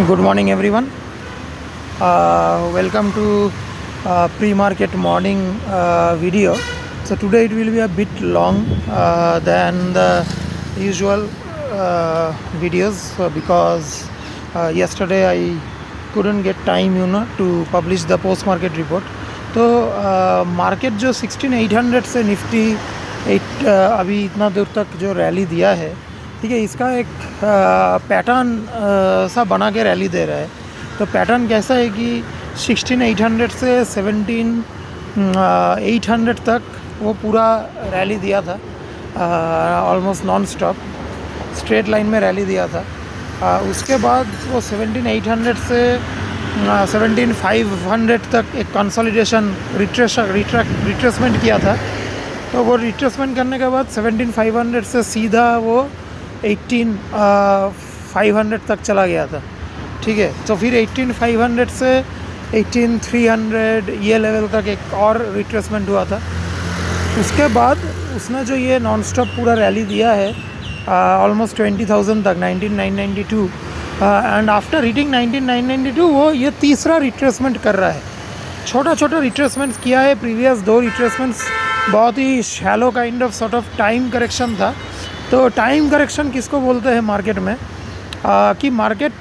Good morning, everyone. Welcome to pre-market morning video. So today it will be a bit long than the usual videos because yesterday I couldn't get time, to publish the post-market report. तो market जो 16800 से Nifty अभी इतना दूर तक जो rally दिया है, ठीक है, इसका एक पैटर्न सा बना के रैली दे रहा है। तो पैटर्न कैसा है कि 16800 से 17800 तक वो पूरा रैली दिया था, almost non stop straight line में रैली दिया था। उसके बाद वो 17800 से 17500 तक एक कंसोलिडेशन रिट्रेसमेंट किया था। तो वो रिट्रेसमेंट करने के बाद 17500 से सीधा वो 18500 तक चला गया था, ठीक है। तो फिर 18500 से 18300 ये लेवल तक एक और रिट्रेसमेंट हुआ था। उसके बाद उसने जो ये नॉन स्टॉप पूरा रैली दिया है ऑलमोस्ट 20,000 तक, 19992, एंड आफ्टर हिटिंग 19992 वो ये तीसरा रिट्रेसमेंट कर रहा है। छोटा छोटा रिट्रेसमेंट्स किया है। प्रीवियस दो रिट्रेसमेंट्स बहुत ही shallow kind of sort of time correction था। तो टाइम करेक्शन किसको बोलते हैं मार्केट में, कि मार्केट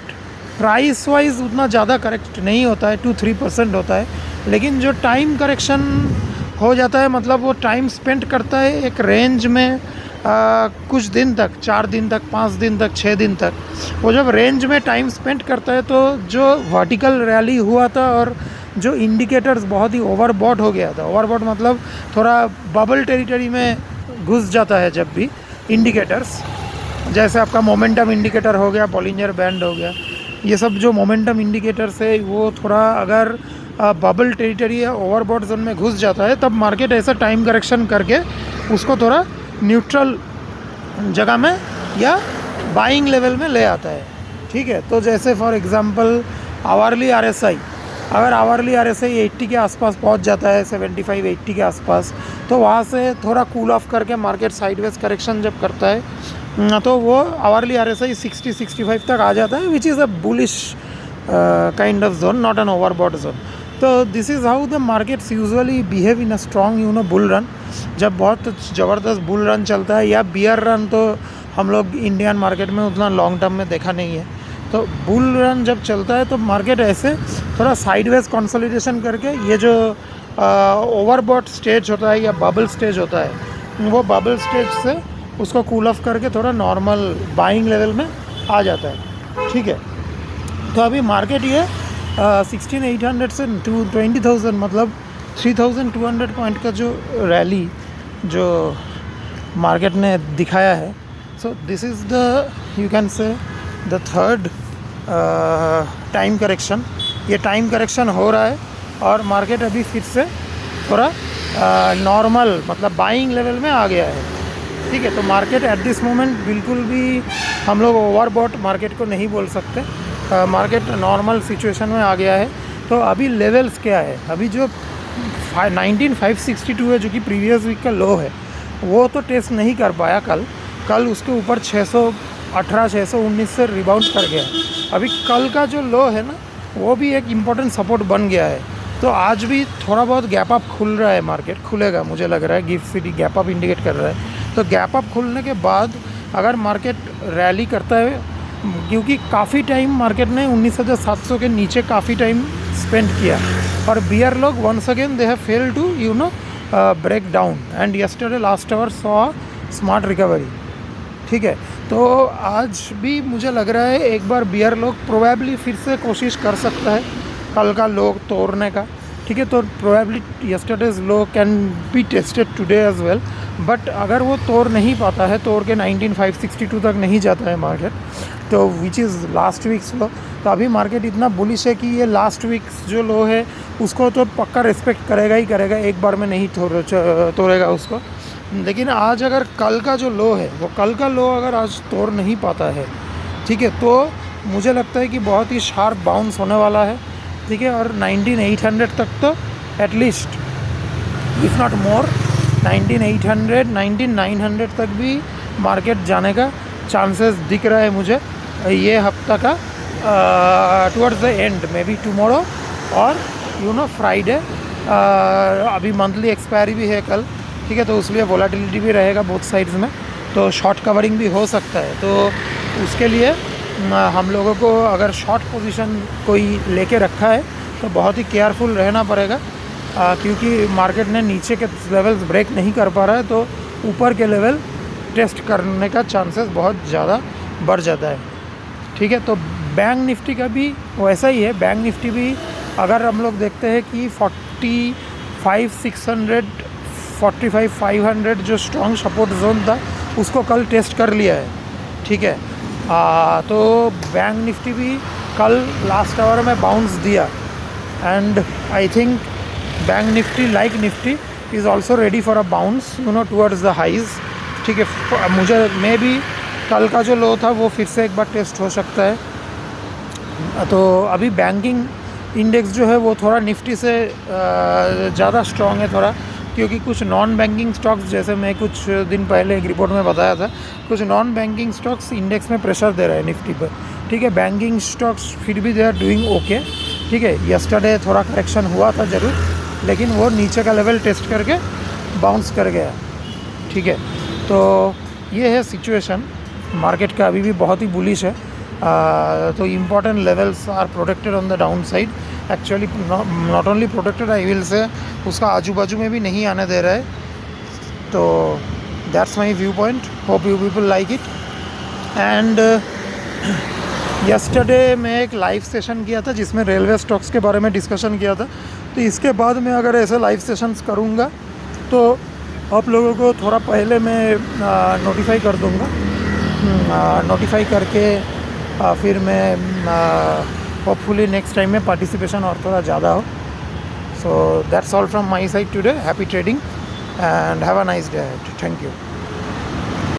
प्राइस वाइज उतना ज़्यादा करेक्ट नहीं होता है, 2-3% होता है, लेकिन जो टाइम करेक्शन हो जाता है मतलब वो टाइम स्पेंड करता है एक रेंज में कुछ दिन तक, 4 दिन तक, 5 दिन तक, 6 दिन तक। वो जब रेंज में टाइम स्पेंड करता है तो जो वर्टिकल रैली हुआ था और जो इंडिकेटर्स बहुत ही ओवरबॉट हो गया था, ओवरबॉट मतलब थोड़ा बबल टेरिटरी में घुस जाता है जब भी इंडिकेटर्स, जैसे आपका मोमेंटम इंडिकेटर हो गया, बॉलिंजर बैंड हो गया, ये सब जो मोमेंटम इंडिकेटर्स है वो थोड़ा अगर बबल टेरिटरी या ओवरबॉट जोन में घुस जाता है तब मार्केट ऐसा टाइम करेक्शन करके उसको थोड़ा न्यूट्रल जगह में या बाइंग लेवल में ले आता है, ठीक है। तो जैसे फॉर एग्जांपल आवर्ली RSI, अगर आवर्ली RSI 80 के आसपास पहुंच जाता है, 75-80 के आसपास, तो वहाँ से थोड़ा कूल ऑफ करके मार्केट साइडवेज करेक्शन जब करता है तो वो आवर्ली RSI 60-65 तक आ जाता है, which is a bullish kind of zone, not an overbought zone. तो this is how the markets usually behave in a strong bull run. जब बहुत ज़बरदस्त बुल रन चलता है या बियर रन, तो हम लोग इंडियन मार्केट में उतना लॉन्ग टर्म में देखा नहीं है। तो बुल रन जब चलता है तो मार्केट ऐसे थोड़ा साइडवेज कंसोलिडेशन करके ये जो ओवरबॉट स्टेज होता है या बबल स्टेज होता है, वो बबल स्टेज से उसको कूल ऑफ करके थोड़ा नॉर्मल बाइंग लेवल में आ जाता है, ठीक है। तो अभी मार्केट ये 16800 से 20,000 मतलब 3200 पॉइंट का जो रैली जो मार्केट ने दिखाया है, so this is the you can say the third time correction. ये टाइम करेक्शन हो रहा है और मार्केट अभी फिर से थोड़ा नॉर्मल मतलब बाइंग लेवल में आ गया है, ठीक है। तो मार्केट एट दिस मोमेंट बिल्कुल भी हम लोग ओवरबॉट मार्केट को नहीं बोल सकते, मार्केट नॉर्मल सिचुएशन में आ गया है। तो अभी लेवल्स क्या है, अभी जो 19562 है जो कि प्रीवियस वीक का लो है, वो तो टेस्ट नहीं कर पाया कल उसके ऊपर 618-619 से रिबाउंड कर गया। अभी कल का जो लो है ना, वो भी एक इम्पोर्टेंट सपोर्ट बन गया है। तो आज भी थोड़ा बहुत गैप अप खुल रहा है, मार्केट खुलेगा मुझे लग रहा है, gift city gap up indicate कर रहा है। तो गैप अप खुलने के बाद अगर मार्केट रैली करता है, क्योंकि काफ़ी टाइम मार्केट ने 19,700 के नीचे काफ़ी टाइम स्पेंड किया और बियर लोग once again they have fail to break down and yesterday last hour saw smart recovery, ठीक है। तो आज भी मुझे लग रहा है एक बार बियर लोग प्रोबेबली फिर से कोशिश कर सकता है कल का लो तोड़ने का, ठीक है। तो probably yesterday's low can be tested today as well, but अगर वो तोड़ नहीं पाता है, तोड़ के 19562 तक नहीं जाता है मार्केट, तो which is last weeks low, तो अभी मार्केट इतना बुलिश है कि ये लास्ट वीक्स जो लो है उसको तो पक्का रिस्पेक्ट करेगा ही करेगा, एक बार में नहीं तोड़ेगा उसको। लेकिन आज अगर कल का जो लो है, वो कल का लो अगर आज तोड़ नहीं पाता है, ठीक है, तो मुझे लगता है कि बहुत ही शार्प बाउंस होने वाला है, ठीक है। और 19800 तक तो एटलीस्ट इफ़ नॉट मोर 19800 19900 तक भी मार्केट जाने का चांसेस दिख रहा है मुझे ये हफ्ता का towards the end, may be tomorrow और फ्राइडे। अभी मंथली एक्सपायरी भी है कल, ठीक है, तो इसलिए वोलेटिलिटी भी रहेगा बोथ साइड्स में, तो शॉर्ट कवरिंग भी हो सकता है। तो उसके लिए हम लोगों को अगर शॉर्ट पोजीशन कोई लेके रखा है तो बहुत ही केयरफुल रहना पड़ेगा, क्योंकि मार्केट ने नीचे के लेवल्स ब्रेक नहीं कर पा रहा है, तो ऊपर के लेवल टेस्ट करने का चांसेस बहुत ज़्यादा बढ़ जाता है, ठीक है। तो बैंक निफ्टी का भी वैसा ही है। बैंक निफ्टी भी अगर हम लोग देखते हैं कि 45,600 45,500 जो स्ट्रॉन्ग सपोर्ट जोन था उसको कल टेस्ट कर लिया है, ठीक है। तो बैंक निफ्टी भी कल लास्ट आवर में बाउंस दिया, and I think bank Nifty like Nifty is also ready for a bounce towards the highs, ठीक है। मुझे मे भी कल का जो लो था वो फिर से एक बार टेस्ट हो सकता है। तो अभी बैंकिंग इंडेक्स जो है वो थोड़ा निफ्टी से ज़्यादा स्ट्रॉन्ग है थोड़ा, क्योंकि कुछ नॉन बैंकिंग स्टॉक्स, जैसे मैं कुछ दिन पहले एक रिपोर्ट में बताया था, कुछ नॉन बैंकिंग स्टॉक्स इंडेक्स में प्रेशर दे रहे हैं निफ्टी पर, ठीक है। बैंकिंग स्टॉक्स फिर भी दे आर डूइंग ओके, ठीक है। यस्टरडे थोड़ा करेक्शन हुआ था ज़रूर, लेकिन वो नीचे का लेवल टेस्ट करके बाउंस कर गया, ठीक है। तो ये है सिचुएशन, मार्केट का अभी भी बहुत ही बुलिश है। तो important levels are protected on the down side, actually not only protected, I will say उसका आजू बाजू में भी नहीं आने दे रहा है। तो that's my view point, hope you people like it. And yesterday मैं एक लाइव सेशन किया था जिसमें रेलवे स्टॉक्स के बारे में डिस्कशन किया था, तो इसके बाद मैं अगर ऐसे लाइव सेशंस करूँगा तो आप लोगों को थोड़ा पहले मैं नोटिफाई कर दूँगा, नोटिफाई करके फिर मैं होपफुली नेक्स्ट टाइम में पार्टिसिपेशन और थोड़ा ज़्यादा हो। So that's all from my side today, happy trading and have a nice day, thank you.